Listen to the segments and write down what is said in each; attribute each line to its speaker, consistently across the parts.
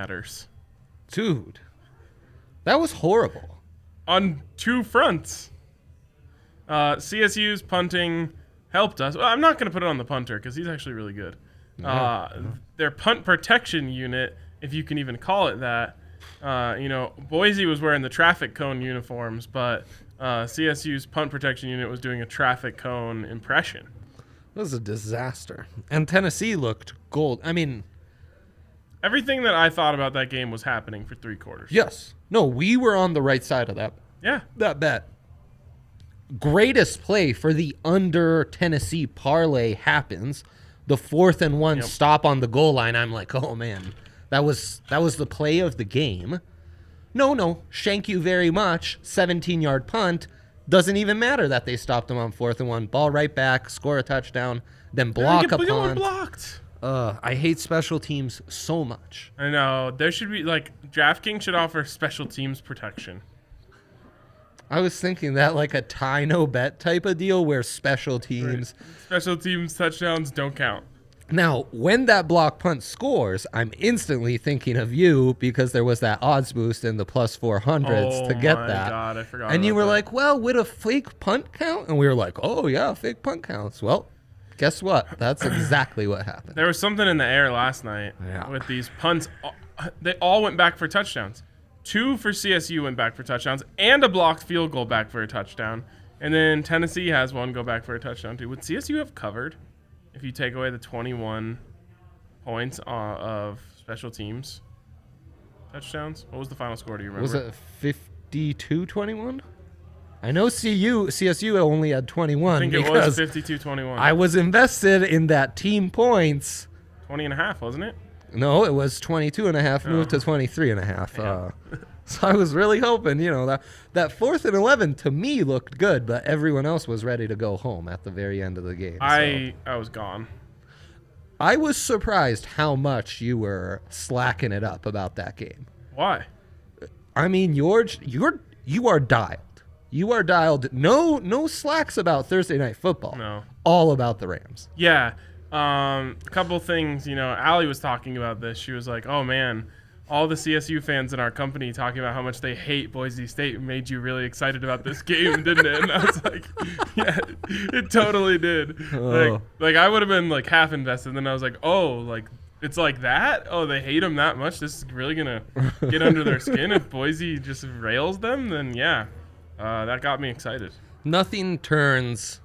Speaker 1: matters.
Speaker 2: Dude, that was horrible.
Speaker 1: On two fronts. CSU's punting helped us. Well, I'm not going to put it on the punter because he's actually really good. Their punt protection unit, if you can even call it that, Boise was wearing the traffic cone uniforms, but CSU's punt protection unit was doing a traffic cone impression.
Speaker 2: It was a disaster. And Tennessee looked gold. I mean,
Speaker 1: everything that I thought about that game was happening for 3 quarters.
Speaker 2: Yes. No, we were on the right side of that.
Speaker 1: Yeah.
Speaker 2: That bet. Greatest play for the under Tennessee parlay happens. The 4th and 1 stop on the goal line. I'm like, oh man, that was the play of the game. No, shank you very much. 17-yard punt. Doesn't even matter that they stopped him on 4th and 1. Ball right back, score a touchdown, then block a punt.
Speaker 1: Blocked.
Speaker 2: I hate special teams so much.
Speaker 1: I know. There should be, DraftKings should offer special teams protection.
Speaker 2: I was thinking that like a tie no bet type of deal where special teams...
Speaker 1: Right. Special teams touchdowns don't count.
Speaker 2: Now, when that block punt scores, I'm instantly thinking of you because there was that odds boost in the plus 400s to get that. Oh, my
Speaker 1: God, I forgot
Speaker 2: And you were
Speaker 1: that.
Speaker 2: like, well, would a fake punt count? And we were like, oh, yeah, fake punt counts. Well, guess what? That's exactly what happened.
Speaker 1: There was something in the air last night with these punts. They all went back for touchdowns. 2 for CSU went back for touchdowns, and a blocked field goal back for a touchdown. And then Tennessee has one go back for a touchdown, too. Would CSU have covered if you take away the 21 points of special teams touchdowns? What was the final score? Do you remember?
Speaker 2: Was it 52-21? I know CSU only had 21.
Speaker 1: I think it was 52-21.
Speaker 2: I was invested in that team points.
Speaker 1: 20.5, wasn't it?
Speaker 2: No, it was 22.5, moved to 23.5. So I was really hoping, that 4th and 11 to me looked good, but everyone else was ready to go home at the very end of the game.
Speaker 1: I was gone.
Speaker 2: I was surprised how much you were slacking it up about that game.
Speaker 1: Why?
Speaker 2: I mean, you are dialed. You are dialed. No slacks about Thursday Night Football.
Speaker 1: No.
Speaker 2: All about the Rams.
Speaker 1: Yeah. A couple things, Allie was talking about this. She was like, oh, man, all the CSU fans in our company talking about how much they hate Boise State made you really excited about this game, didn't it? And I was like, yeah, it totally did.
Speaker 2: Oh.
Speaker 1: Like I would have been, half invested. And then I was like, oh, it's like that? Oh, they hate them that much? This is really going to get under their skin? If Boise just rails them, then yeah, that got me excited.
Speaker 2: Nothing turns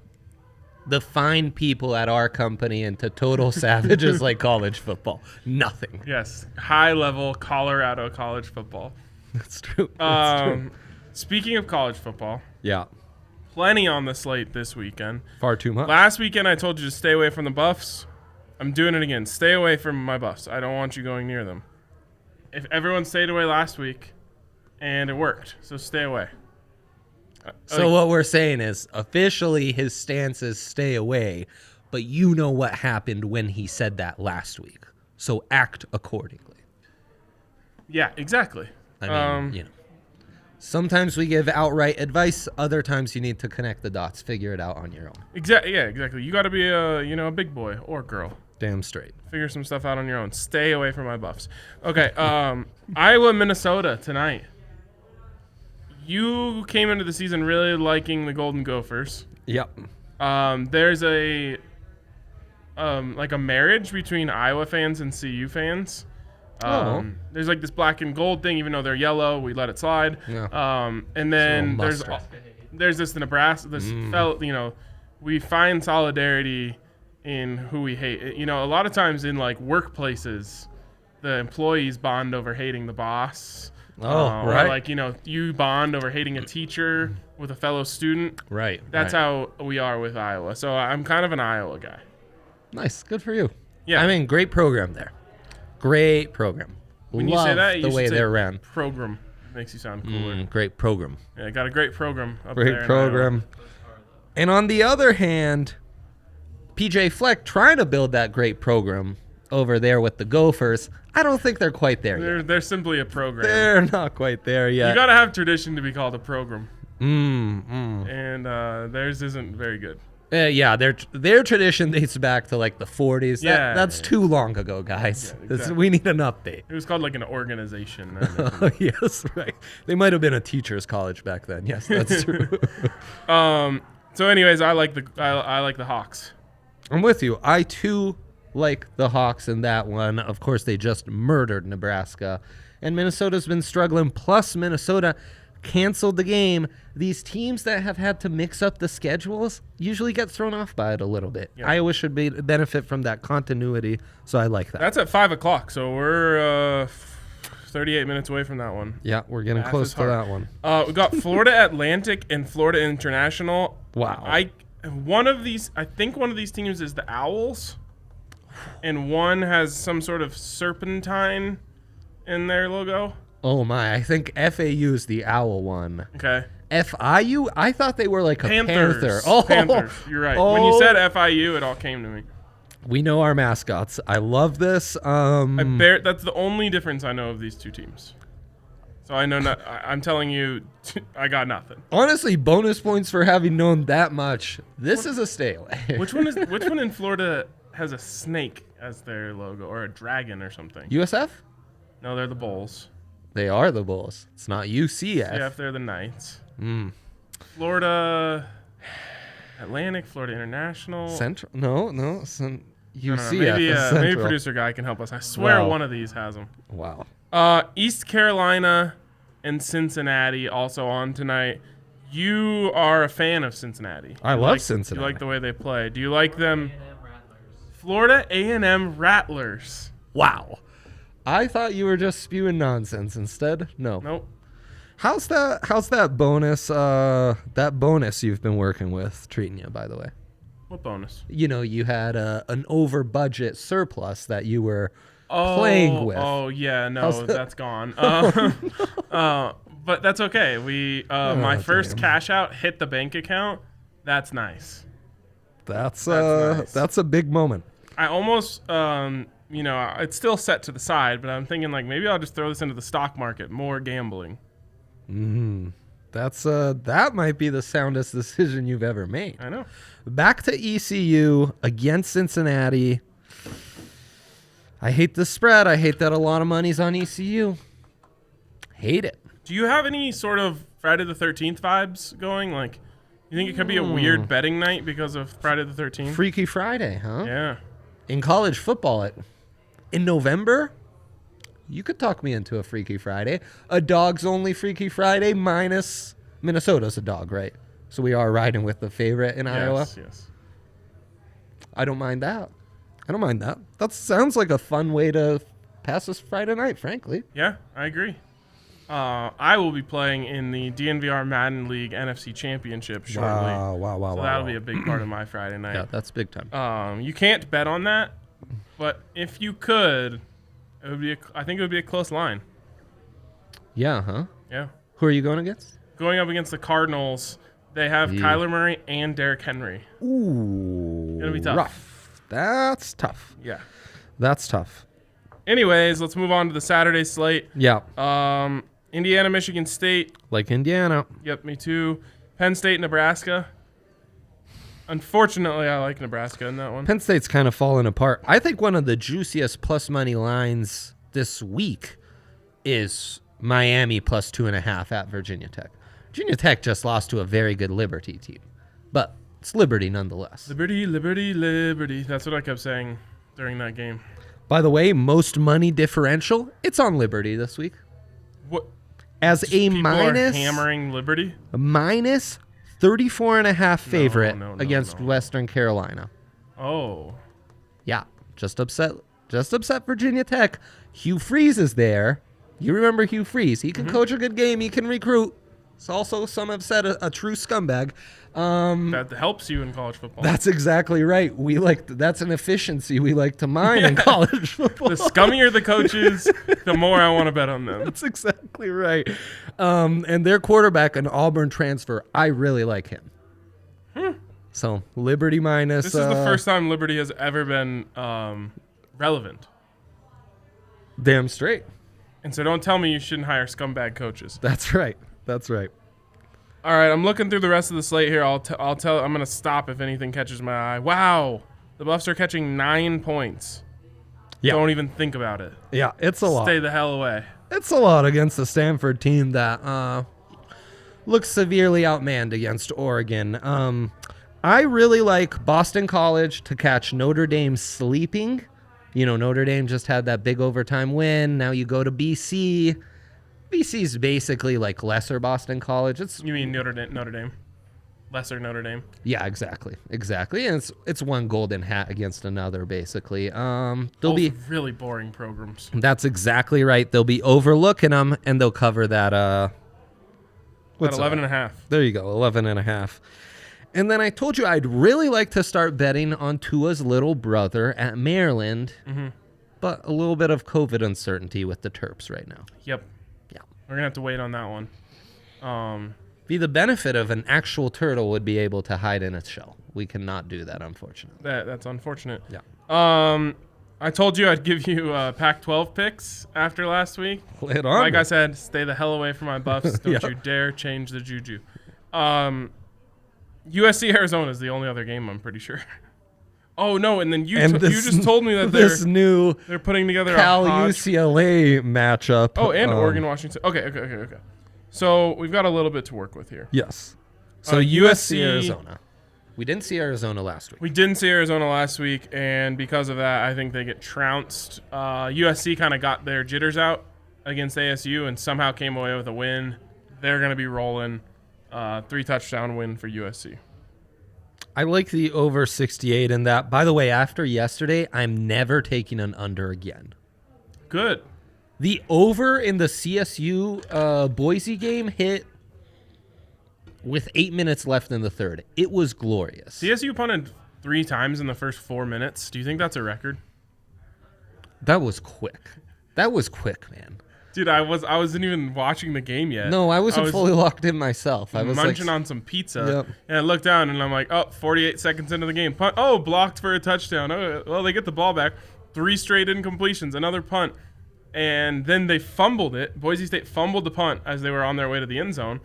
Speaker 2: the fine people at our company into total savages like college football. Nothing.
Speaker 1: Yes, high-level Colorado college football.
Speaker 2: That's true. True.
Speaker 1: Speaking of college football,
Speaker 2: yeah,
Speaker 1: plenty on the slate this weekend.
Speaker 2: Far too much.
Speaker 1: Last weekend I told you to stay away from the Buffs. I'm doing it again. Stay away from my Buffs. I don't want you going near them. If everyone stayed away last week, and it worked, so stay away.
Speaker 2: So what we're saying is, officially his stance is stay away, but you know what happened when he said that last week. So act accordingly.
Speaker 1: Yeah, exactly.
Speaker 2: I mean, sometimes we give outright advice. Other times you need to connect the dots, figure it out on your own.
Speaker 1: Exactly. Yeah, exactly. You got to be a big boy or girl.
Speaker 2: Damn straight.
Speaker 1: Figure some stuff out on your own. Stay away from my Buffs. Okay. Iowa, Minnesota tonight. You came into the season really liking the Golden Gophers.
Speaker 2: Yep.
Speaker 1: There's a marriage between Iowa fans and CU fans. There's this black and gold thing, even though they're yellow, we let it slide.
Speaker 2: Yeah.
Speaker 1: And then there's this Nebraska, we find solidarity in who we hate. A lot of times in workplaces, the employees bond over hating the boss.
Speaker 2: Right.
Speaker 1: Or you bond over hating a teacher with a fellow student.
Speaker 2: Right.
Speaker 1: That's how we are with Iowa. So I'm kind of an Iowa guy.
Speaker 2: Nice. Good for you.
Speaker 1: Yeah.
Speaker 2: I mean, great program there. Great program.
Speaker 1: When
Speaker 2: Love
Speaker 1: you say that,
Speaker 2: the way they're ran.
Speaker 1: Program makes you sound cooler.
Speaker 2: Great program.
Speaker 1: Yeah, got a great program up there.
Speaker 2: Great program. And on the other hand, PJ Fleck trying to build that great program over there with the Gophers. I don't think they're quite there yet.
Speaker 1: They're simply a program.
Speaker 2: They're not quite there yet.
Speaker 1: You got to have tradition to be called a program.
Speaker 2: And
Speaker 1: theirs isn't very good.
Speaker 2: Yeah, their tradition dates back to like the 40s. That's too long ago, guys.
Speaker 1: Yeah, exactly.
Speaker 2: We need an update.
Speaker 1: It was called like an organization.
Speaker 2: Yes, right. They might have been a teacher's college back then. Yes, that's true.
Speaker 1: So, anyways, I like the Hawks.
Speaker 2: I'm with you. I too like the Hawks in that one. Of course, they just murdered Nebraska, and Minnesota's been struggling. Plus, Minnesota canceled the game. These teams that have had to mix up the schedules usually get thrown off by it a little bit. Yep. Iowa should benefit from that continuity, so I like that.
Speaker 1: That's at 5 o'clock, so we're 38 minutes away from that one.
Speaker 2: Yeah, we're getting close to that one.
Speaker 1: We got Florida Atlantic and Florida International.
Speaker 2: Wow.
Speaker 1: I think one of these teams is the Owls, and one has some sort of serpentine in their logo.
Speaker 2: Oh my, I think FAU is the owl one.
Speaker 1: Okay.
Speaker 2: FIU? I thought they were like a
Speaker 1: Panthers.
Speaker 2: panther. Oh,
Speaker 1: Panthers. You're right. When you said FIU, it all came to me.
Speaker 2: We know our mascots. I love this.
Speaker 1: That's the only difference I know of these two teams. So I know not. I'm telling you, I got nothing.
Speaker 2: Honestly, bonus points for having known that much. This is a stay away.
Speaker 1: Which one in Florida has a snake as their logo, or a dragon or something?
Speaker 2: USF?
Speaker 1: No, they're the Bulls.
Speaker 2: They are the Bulls. It's not UCF.
Speaker 1: Yeah, if they're the Knights. Florida Atlantic, Florida International.
Speaker 2: Central? No. UCF.
Speaker 1: No. Maybe producer guy can help us. I swear one of these has them.
Speaker 2: Wow.
Speaker 1: East Carolina and Cincinnati also on tonight. You are a fan of Cincinnati.
Speaker 2: I love Cincinnati.
Speaker 1: You like the way they play. Do you like them? Florida A&M Rattlers.
Speaker 2: Wow. I thought you were just spewing nonsense instead. No.
Speaker 1: Nope.
Speaker 2: How's that bonus you've been working with treating you, by the way?
Speaker 1: What bonus?
Speaker 2: You had an over budget surplus that you were playing with.
Speaker 1: Oh yeah, no, that's gone. But that's okay. My first cash out hit the bank account. That's nice.
Speaker 2: That's nice. That's a big moment.
Speaker 1: I almost it's still set to the side, but I'm thinking like maybe I'll just throw this into the stock market. More gambling.
Speaker 2: That might be the soundest decision you've ever made.
Speaker 1: I know.
Speaker 2: Back to ECU against Cincinnati. I hate the spread. I hate that a lot of money's on ECU. Hate it.
Speaker 1: Do you have any sort of Friday the 13th vibes going? Like, you think it could be a weird betting night because of Friday the 13th?
Speaker 2: Freaky Friday, huh?
Speaker 1: Yeah.
Speaker 2: In college football, in November, you could talk me into a Freaky Friday. A dog's only Freaky Friday minus Minnesota's a dog, right? So we are riding with the favorite in Iowa.
Speaker 1: Yes.
Speaker 2: I don't mind that. That sounds like a fun way to pass this Friday night, frankly.
Speaker 1: Yeah, I agree. I will be playing in the DNVR Madden League NFC Championship shortly.
Speaker 2: Wow.
Speaker 1: So that'll be a big part of my Friday night.
Speaker 2: Yeah, that's big time.
Speaker 1: You can't bet on that, but if you could, I think it would be a close line.
Speaker 2: Yeah, huh?
Speaker 1: Yeah.
Speaker 2: Who are you going against?
Speaker 1: Going up against the Cardinals, they have Kyler Murray and Derrick Henry.
Speaker 2: Ooh.
Speaker 1: Gonna be tough.
Speaker 2: Rough. That's tough.
Speaker 1: Yeah.
Speaker 2: That's tough.
Speaker 1: Anyways, let's move on to the Saturday slate.
Speaker 2: Yeah.
Speaker 1: Indiana, Michigan State.
Speaker 2: Like Indiana.
Speaker 1: Yep, me too. Penn State, Nebraska. Unfortunately, I like Nebraska in that one.
Speaker 2: Penn State's kind of falling apart. I think one of the juiciest plus money lines this week is Miami plus 2.5 at Virginia Tech. Virginia Tech just lost to a very good Liberty team, but it's Liberty nonetheless.
Speaker 1: Liberty, Liberty, Liberty. That's what I kept saying during that game.
Speaker 2: By the way, most money differential, it's on Liberty this week.
Speaker 1: What?
Speaker 2: As a minus,
Speaker 1: are hammering Liberty?
Speaker 2: Minus 34.5 favorite against Western Carolina.
Speaker 1: Oh.
Speaker 2: Yeah, just upset Virginia Tech. Hugh Freeze is there. You remember Hugh Freeze. He can coach a good game. He can recruit. It's also, some have said, a true scumbag.
Speaker 1: That helps you in college football.
Speaker 2: That's exactly right. That's an efficiency we like to mine in college football.
Speaker 1: The scummier the coaches, the more I want to bet on them.
Speaker 2: That's exactly right. And their quarterback, an Auburn transfer, I really like him. So Liberty minus.
Speaker 1: This is the first time Liberty has ever been relevant.
Speaker 2: Damn straight.
Speaker 1: And so don't tell me you shouldn't hire scumbag coaches.
Speaker 2: That's right.
Speaker 1: All right, I'm looking through the rest of the slate here. I'm going to stop if anything catches my eye. Wow. The Buffs are catching 9 points. Yeah. Don't even think about it.
Speaker 2: Yeah, it's a lot.
Speaker 1: Stay the hell away.
Speaker 2: It's a lot against the Stanford team that looks severely outmanned against Oregon. I really like Boston College to catch Notre Dame sleeping. Notre Dame just had that big overtime win. Now you go to BC. BC's basically like lesser Boston College.
Speaker 1: You mean Notre Dame? Lesser Notre Dame?
Speaker 2: Yeah, exactly. And it's one golden hat against another, basically. They'll be
Speaker 1: really boring programs.
Speaker 2: That's exactly right. They'll be overlooking them, and they'll cover that.
Speaker 1: What's 11.5?
Speaker 2: There you go, 11.5. And then I told you I'd really like to start betting on Tua's little brother at Maryland, but a little bit of COVID uncertainty with the Terps right now.
Speaker 1: Yep.
Speaker 2: Yeah.
Speaker 1: We're going to have to wait on that one.
Speaker 2: Be the benefit of an actual turtle would be able to hide in its shell. We cannot do that, unfortunately.
Speaker 1: That's unfortunate.
Speaker 2: Yeah.
Speaker 1: I told you I'd give you Pac-12 picks after last week.
Speaker 2: Lay it on.
Speaker 1: Like I said, stay the hell away from my Buffs. Don't you dare change the juju. USC Arizona is the only other game, I'm pretty sure. Oh no! And then you just told me that they're putting together
Speaker 2: Cal UCLA matchup.
Speaker 1: Oh, and Oregon Washington. Okay. So we've got a little bit to work with here.
Speaker 2: Yes. So USC Arizona. We didn't see Arizona last week.
Speaker 1: We didn't see Arizona last week, and because of that, I think they get trounced. USC kind of got their jitters out against ASU and somehow came away with a win. They're going to be rolling. 3-touchdown win for USC.
Speaker 2: I like the over 68 in that. By the way, after yesterday, I'm never taking an under again.
Speaker 1: Good.
Speaker 2: The over in the CSU Boise game hit with 8 minutes left in the third. It was glorious.
Speaker 1: CSU punted 3 times in the first 4 minutes. Do you think that's a record?
Speaker 2: That was quick. Man.
Speaker 1: Dude, I wasn't even watching the game yet.
Speaker 2: No, I wasn't fully locked in myself. I was
Speaker 1: munching on some pizza. Yep. And I looked down and I'm like, 48 seconds into the game. Punt. Oh, blocked for a touchdown. Oh, well, they get the ball back. 3 straight incompletions. Another punt. And then they fumbled it. Boise State fumbled the punt as they were on their way to the end zone.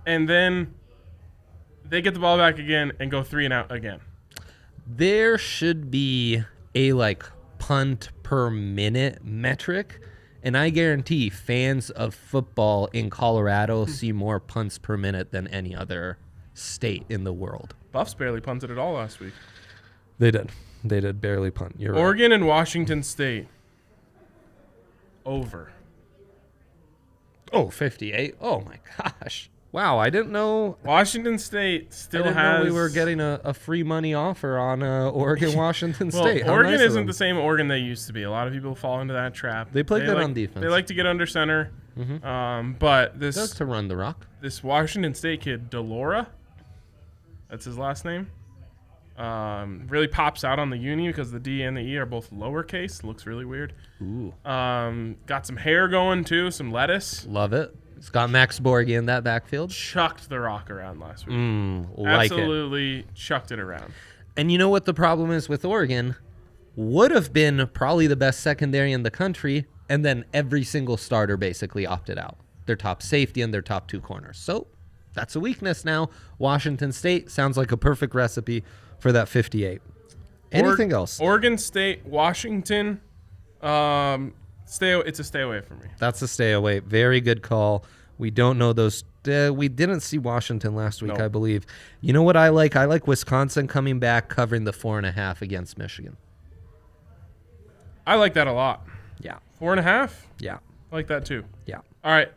Speaker 1: And then they get the ball back again and go 3 and out again.
Speaker 2: There should be a punt per minute metric. And I guarantee fans of football in Colorado see more punts per minute than any other state in the world.
Speaker 1: Buffs barely punted at all last week.
Speaker 2: They did barely punt. You're
Speaker 1: Oregon and Washington State. Over.
Speaker 2: Oh, 58. Oh, my gosh. Wow, I didn't know.
Speaker 1: Washington State still has.
Speaker 2: We were getting a free money offer on Oregon, Washington State.
Speaker 1: Well, Oregon isn't the same Oregon they used to be. A lot of people fall into that trap.
Speaker 2: They play good on defense.
Speaker 1: They like to get under center. But this
Speaker 2: does to run the rock.
Speaker 1: This Washington State kid, Delora, that's his last name, really pops out on the uni because the D and the E are both lowercase. Looks really weird.
Speaker 2: Ooh.
Speaker 1: Got some hair going too, some lettuce.
Speaker 2: Love it. It's got Max Borgi in that backfield.
Speaker 1: Chucked the rock around last week.
Speaker 2: Absolutely
Speaker 1: chucked it around.
Speaker 2: And you know what the problem is with Oregon? Would have been probably the best secondary in the country, and then every single starter basically opted out. Their top safety and their top 2 corners. So that's a weakness now. Washington State sounds like a perfect recipe for that 58. Anything else?
Speaker 1: Oregon State, Washington. It's a stay away from me.
Speaker 2: That's a stay away. Very good call. We don't know those. We didn't see Washington last week, I believe. You know what I like? I like Wisconsin coming back, covering the 4.5 against Michigan.
Speaker 1: I like that a lot.
Speaker 2: Yeah.
Speaker 1: 4.5?
Speaker 2: Yeah.
Speaker 1: I like that too.
Speaker 2: Yeah.
Speaker 1: All right.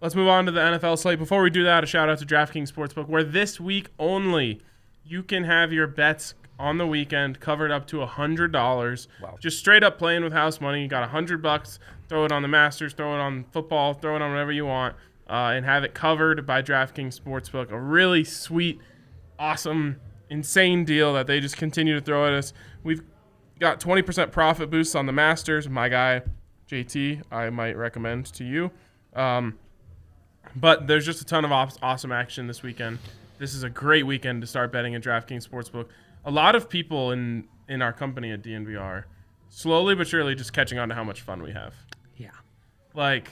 Speaker 1: Let's move on to the NFL slate. Before we do that, a shout out to DraftKings Sportsbook, where this week only you can have your bets on the weekend covered up to $100.
Speaker 2: Wow.
Speaker 1: Just straight up playing with house money. You got $100. Throw it on the Masters, throw it on football, throw it on whatever you want, and have it covered by DraftKings Sportsbook. A really sweet, awesome, insane deal that they just continue to throw at us. We've got 20% profit boosts on the Masters. My guy, JT, I might recommend to you. But there's just a ton of awesome action this weekend. This is a great weekend to start betting in DraftKings Sportsbook. A lot of people in our company at DNVR slowly but surely just catching on to how much fun we have.
Speaker 2: Yeah.
Speaker 1: Let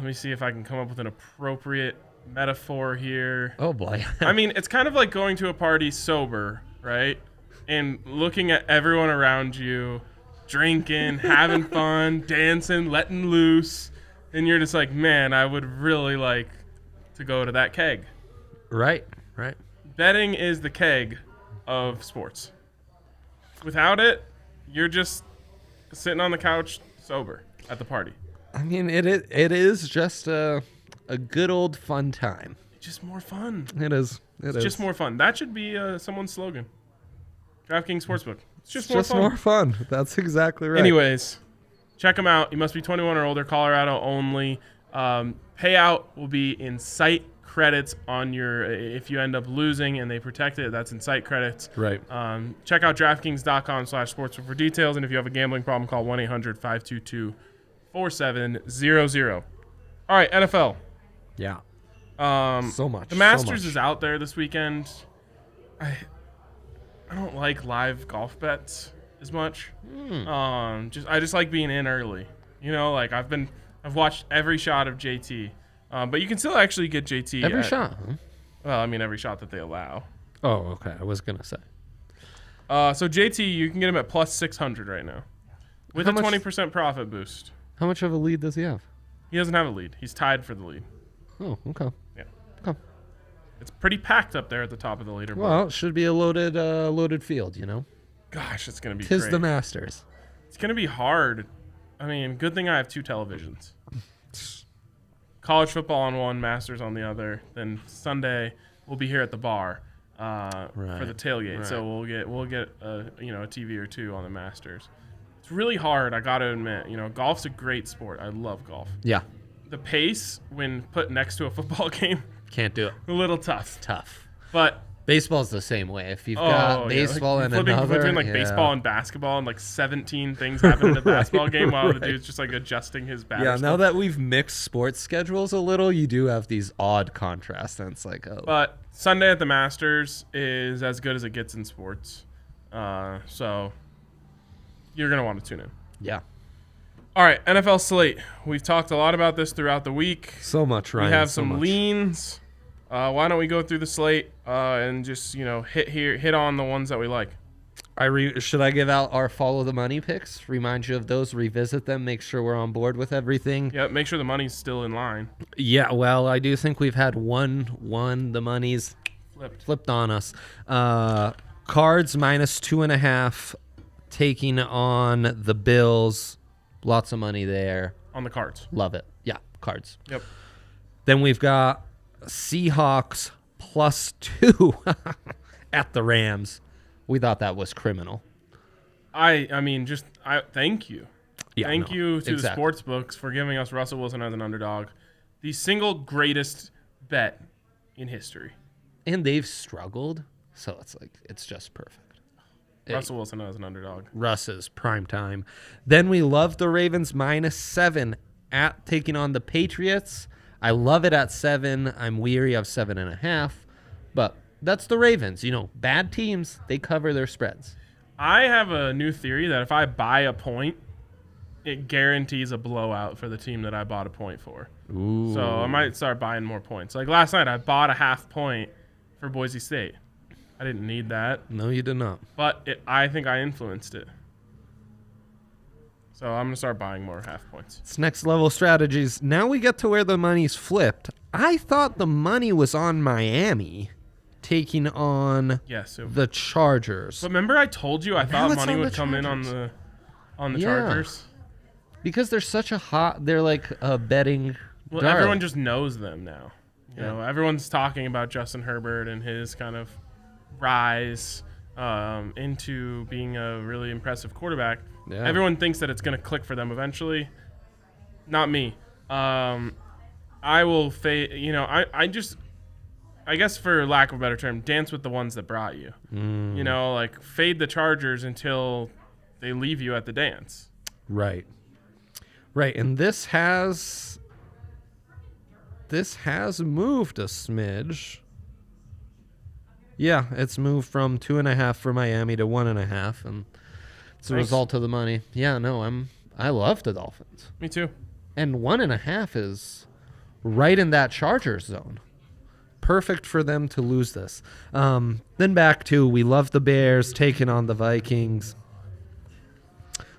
Speaker 1: me see if I can come up with an appropriate metaphor here.
Speaker 2: Oh boy.
Speaker 1: I mean, it's kind of like going to a party sober, right? And looking at everyone around you, drinking, having fun, dancing, letting loose, and you're just like, man, I would really like to go to that keg.
Speaker 2: Right.
Speaker 1: Betting is the keg of sports. Without it, you're just sitting on the couch sober at the party.
Speaker 2: I mean, it is just a good old fun time.
Speaker 1: It's just more fun.
Speaker 2: It is.
Speaker 1: It's just more fun. That should be someone's slogan. DraftKings Sportsbook. It's just
Speaker 2: It's
Speaker 1: more fun.
Speaker 2: That's exactly right.
Speaker 1: Anyways, check them out. You must be 21 or older. Colorado only. Payout will be in site credits on your if you end up losing and they protect it. That's in site credits.
Speaker 2: Right.
Speaker 1: Check out DraftKings.com/sportsbook for details. And if you have a gambling problem, call 1-800-522-4700. All right, NFL.
Speaker 2: Yeah. So much.
Speaker 1: The Masters is out there this weekend. I don't like live golf bets as much. I just like being in early. You know, like I've watched every shot of JT. But you can still actually get JT
Speaker 2: every shot. Huh?
Speaker 1: Well, I mean every shot that they allow.
Speaker 2: Oh, okay. I was gonna say.
Speaker 1: So JT, you can get him at plus 600 right now, with a 20% profit boost.
Speaker 2: How much of a lead does he have?
Speaker 1: He doesn't have a lead. He's tied for the lead.
Speaker 2: Oh, okay.
Speaker 1: Yeah.
Speaker 2: Okay.
Speaker 1: It's pretty packed up there at the top of the leaderboard.
Speaker 2: Well, it should be a loaded field, you know.
Speaker 1: Gosh, it's gonna be.
Speaker 2: Tis
Speaker 1: great.
Speaker 2: the Masters.
Speaker 1: It's gonna be hard. I mean, good thing I have 2 televisions. College football on one, Masters on the other. Then Sunday we'll be here at the bar for the tailgate.
Speaker 2: Right.
Speaker 1: So we'll get a TV or 2 on the Masters. It's really hard, I got to admit. You know, golf's a great sport. I love golf.
Speaker 2: Yeah.
Speaker 1: The pace when put next to a football game,
Speaker 2: Can't do it.
Speaker 1: a little tough.
Speaker 2: Tough.
Speaker 1: But
Speaker 2: Baseball's the same way. If you've got baseball and another,
Speaker 1: between baseball and basketball, and like 17 things happen in a basketball game while the dude's just like adjusting his batter.
Speaker 2: Yeah, now that we've mixed sports schedules a little, you do have these odd contrasts, and it's like, oh.
Speaker 1: But Sunday at the Masters is as good as it gets in sports, so you're gonna want to tune in.
Speaker 2: Yeah.
Speaker 1: All right, NFL slate. We've talked a lot about this throughout the week.
Speaker 2: So much, Ryan.
Speaker 1: We have some leans. Why don't we go through the slate and just hit on the ones that we like?
Speaker 2: Should I give out our follow the money picks? Remind you of those, revisit them, make sure we're on board with everything.
Speaker 1: Yeah, make sure the money's still in line.
Speaker 2: Yeah, well, I do think we've had the money's flipped on us. Cards minus 2.5, taking on the Bills. Lots of money there.
Speaker 1: On the Cards.
Speaker 2: Love it. Yeah, Cards.
Speaker 1: Yep.
Speaker 2: Then we've got Seahawks plus 2 at the Rams. We thought that was criminal.
Speaker 1: I mean, thank you.
Speaker 2: Yeah,
Speaker 1: thank you to
Speaker 2: exactly.
Speaker 1: the sports books for giving us Russell Wilson as an underdog. The single greatest bet in history.
Speaker 2: And they've struggled, so it's just perfect.
Speaker 1: Russell Wilson as an underdog.
Speaker 2: Russ is prime time. Then we love the Ravens minus 7 at taking on the Patriots. I love it at 7. I'm weary of 7.5, but that's the Ravens. You know, bad teams, they cover their spreads.
Speaker 1: I have a new theory that if I buy a point, it guarantees a blowout for the team that I bought a point for.
Speaker 2: Ooh.
Speaker 1: So I might start buying more points. Like last night, I bought a half point for Boise State. I didn't need that.
Speaker 2: No, you did not.
Speaker 1: But I think I influenced it. So I'm going to start buying more half points.
Speaker 2: It's next level strategies. Now we get to where the money's flipped. I thought the money was on Miami taking on the Chargers.
Speaker 1: But remember I told you I thought money would come in
Speaker 2: Chargers.
Speaker 1: on the Chargers?
Speaker 2: Because they're such they're like a betting
Speaker 1: Well, everyone just knows them now. You know, everyone's talking about Justin Herbert and his kind of rise into being a really impressive quarterback. Yeah. Everyone thinks that it's going to click for them eventually. Not me. I will I guess for lack of a better term, dance with the ones that brought you. You know, like fade the Chargers until they leave you at the dance.
Speaker 2: Right. Right. And this has moved a smidge. Yeah, it's moved from 2.5 for Miami to 1.5, and it's a result of the money. Yeah, no, I love the Dolphins.
Speaker 1: Me too.
Speaker 2: And 1.5 is right in that Chargers zone. Perfect for them to lose this. Then back to we love the Bears taking on the Vikings.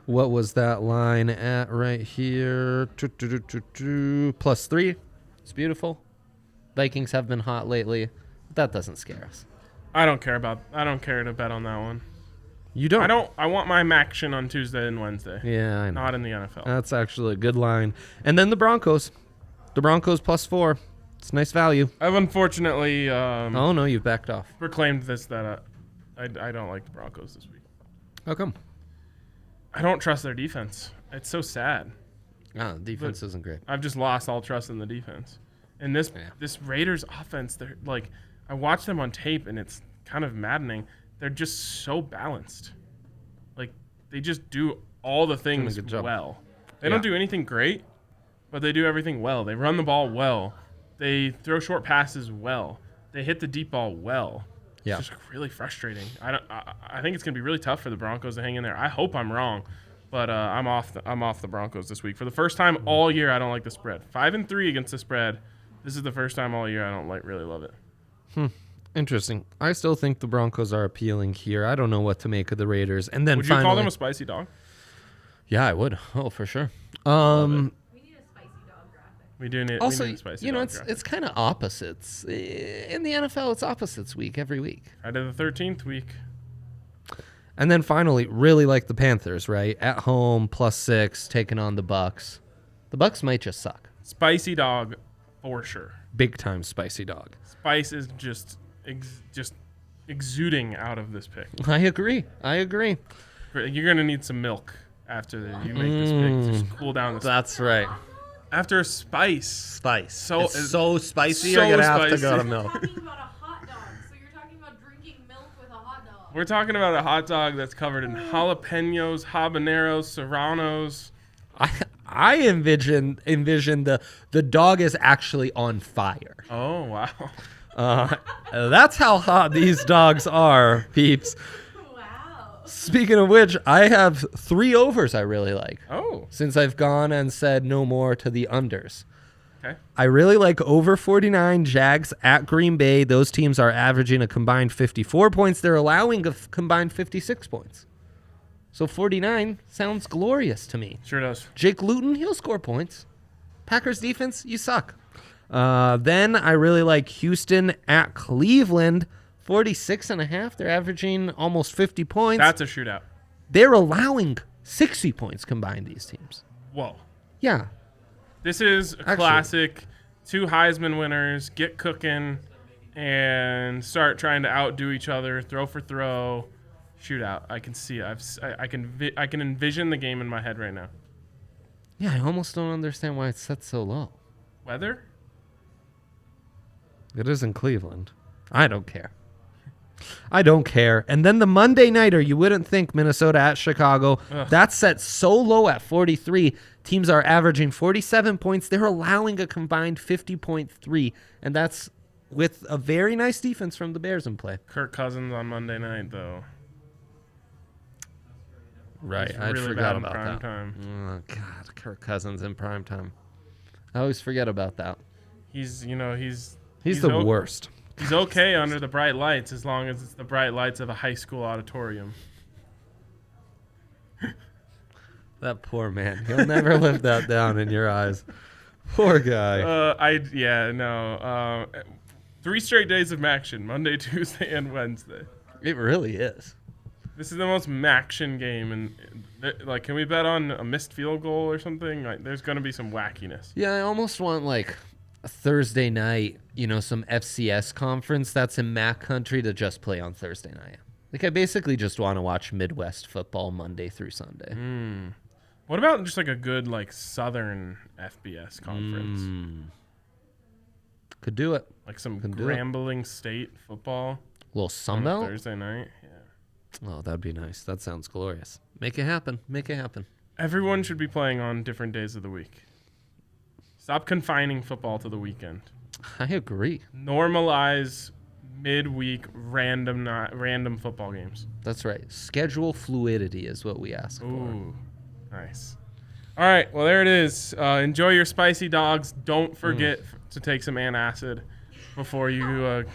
Speaker 2: What was that line at right here? +3. It's beautiful. Vikings have been hot lately. That doesn't scare us.
Speaker 1: I don't care to bet on that one.
Speaker 2: You don't?
Speaker 1: I want my action on Tuesday and Wednesday.
Speaker 2: Yeah, I know.
Speaker 1: Not in the NFL.
Speaker 2: That's actually a good line. And then the Broncos. The Broncos +4. It's nice value.
Speaker 1: I've unfortunately
Speaker 2: oh, no, you've backed off.
Speaker 1: proclaimed that I don't like the Broncos this week.
Speaker 2: How come?
Speaker 1: I don't trust their defense. It's so sad.
Speaker 2: The defense isn't great.
Speaker 1: I've just lost all trust in the defense. And this Raiders offense, they're like, I watch them on tape and it's kind of maddening. They're just so balanced. Like, they just do all the things well. They don't do anything great, but they do everything well. They run the ball well. They throw short passes well. They hit the deep ball well.
Speaker 2: Yeah.
Speaker 1: It's just really frustrating. I think it's going to be really tough for the Broncos to hang in there. I hope I'm wrong, but I'm off the Broncos this week. For the first time all year, I don't like the spread. 5-3 against the spread. This is the first time all year I don't really love it.
Speaker 2: Interesting. I still think the Broncos are appealing here. I don't know what to make of the Raiders. And then
Speaker 1: would you call them a spicy dog?
Speaker 2: Yeah, I would. Oh, for sure.
Speaker 3: We need a spicy dog graphic.
Speaker 1: We do need
Speaker 2: Also,
Speaker 1: we need a spicy
Speaker 2: you know,
Speaker 1: dog graphic.
Speaker 2: it's kind of opposites. In the NFL, it's opposites week every week.
Speaker 1: Friday the 13th week.
Speaker 2: And then finally, really like the Panthers, right? At home, +6, taking on the Bucks. The Bucks might just suck.
Speaker 1: Spicy dog for sure.
Speaker 2: Big time spicy dog.
Speaker 1: Spice is just exuding out of this pick.
Speaker 2: I agree.
Speaker 1: You're going to need some milk after you make this pick to just cool down the
Speaker 2: That's right.
Speaker 1: After a spice.
Speaker 2: Spice.
Speaker 1: So
Speaker 2: spicy,
Speaker 1: so
Speaker 2: you're going to have to
Speaker 1: spicy.
Speaker 2: go to
Speaker 3: We're
Speaker 2: milk.
Speaker 3: talking about a hot dog, so you're talking about drinking milk with a hot dog.
Speaker 1: We're talking about a hot dog that's covered in jalapenos, habaneros, serranos.
Speaker 2: I envision the dog is actually on fire.
Speaker 1: Oh, wow.
Speaker 2: That's how hot these dogs are, peeps.
Speaker 3: Wow.
Speaker 2: Speaking of which, I have 3 overs I really like.
Speaker 1: Oh,
Speaker 2: Since I've gone and said no more to the unders.
Speaker 1: okay.
Speaker 2: I really like over 49 Jags at Green Bay. Those teams are averaging a combined 54 points. They're allowing a combined 56 points. So 49 sounds glorious to me.
Speaker 1: Sure does.
Speaker 2: Jake Luton, he'll score points. Packers defense, you suck. Then I really like Houston at Cleveland. 46.5. They're averaging almost 50 points.
Speaker 1: That's a shootout.
Speaker 2: They're allowing 60 points combined, these teams.
Speaker 1: Whoa.
Speaker 2: Yeah.
Speaker 1: This is a classic. 2 Heisman winners get cooking and start trying to outdo each other, throw for throw, shootout. I can see it. I can envision the game in my head right now.
Speaker 2: Yeah, I almost don't understand why it's set so low.
Speaker 1: Weather?
Speaker 2: It is in Cleveland. I don't care. And then the Monday nighter, you wouldn't think Minnesota at Chicago.
Speaker 1: Ugh.
Speaker 2: That's set so low at 43. Teams are averaging 47 points. They're allowing a combined 50.3. And that's with a very nice defense from the Bears in play.
Speaker 1: Kirk Cousins on Monday night, though.
Speaker 2: Right.
Speaker 1: He's
Speaker 2: I
Speaker 1: really
Speaker 2: forgot
Speaker 1: bad in
Speaker 2: about
Speaker 1: prime
Speaker 2: that.
Speaker 1: time.
Speaker 2: Oh, God. Kirk Cousins in prime time. I always forget about that.
Speaker 1: He's
Speaker 2: the worst.
Speaker 1: He's okay under the bright lights as long as it's the bright lights of a high school auditorium.
Speaker 2: That poor man. He'll never live that down in your eyes. Poor guy.
Speaker 1: 3 straight days of action, Monday, Tuesday, and Wednesday.
Speaker 2: It really is.
Speaker 1: This is the most action game, and can we bet on a missed field goal or something? Like, there's going to be some wackiness.
Speaker 2: Yeah, I almost want like a Thursday night, some FCS conference that's in MAC country to just play on Thursday night. Like, I basically just want to watch Midwest football Monday through Sunday.
Speaker 1: What about just like a good Southern FBS conference?
Speaker 2: Could do it.
Speaker 1: Like some Grambling State football
Speaker 2: A little
Speaker 1: on a
Speaker 2: Sunbelt?
Speaker 1: Thursday night. Yeah.
Speaker 2: Oh, that'd be nice. That sounds glorious. Make it happen.
Speaker 1: Everyone should be playing on different days of the week. Stop confining football to the weekend.
Speaker 2: I agree.
Speaker 1: Normalize midweek random football games.
Speaker 2: That's right. Schedule fluidity is what we ask for.
Speaker 1: Ooh, nice. All right, well, there it is. Enjoy your spicy dogs. Don't forget to take some antacid. before you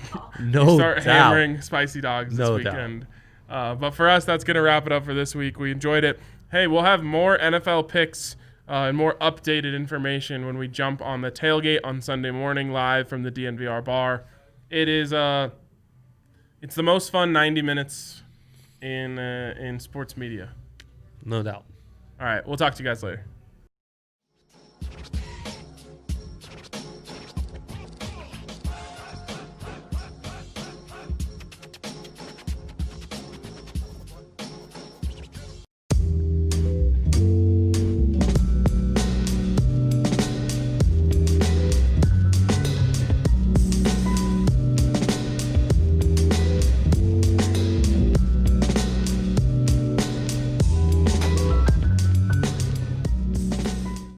Speaker 2: No
Speaker 1: start
Speaker 2: doubt.
Speaker 1: hammering spicy dogs this
Speaker 2: No doubt.
Speaker 1: weekend. But for us, that's going to wrap it up for this week. We enjoyed it. Hey, we'll have more NFL picks and more updated information when we jump on the tailgate on Sunday morning live from the DNVR bar. It is it's the most fun 90 minutes in sports media.
Speaker 2: No doubt.
Speaker 1: All right, we'll talk to you guys later.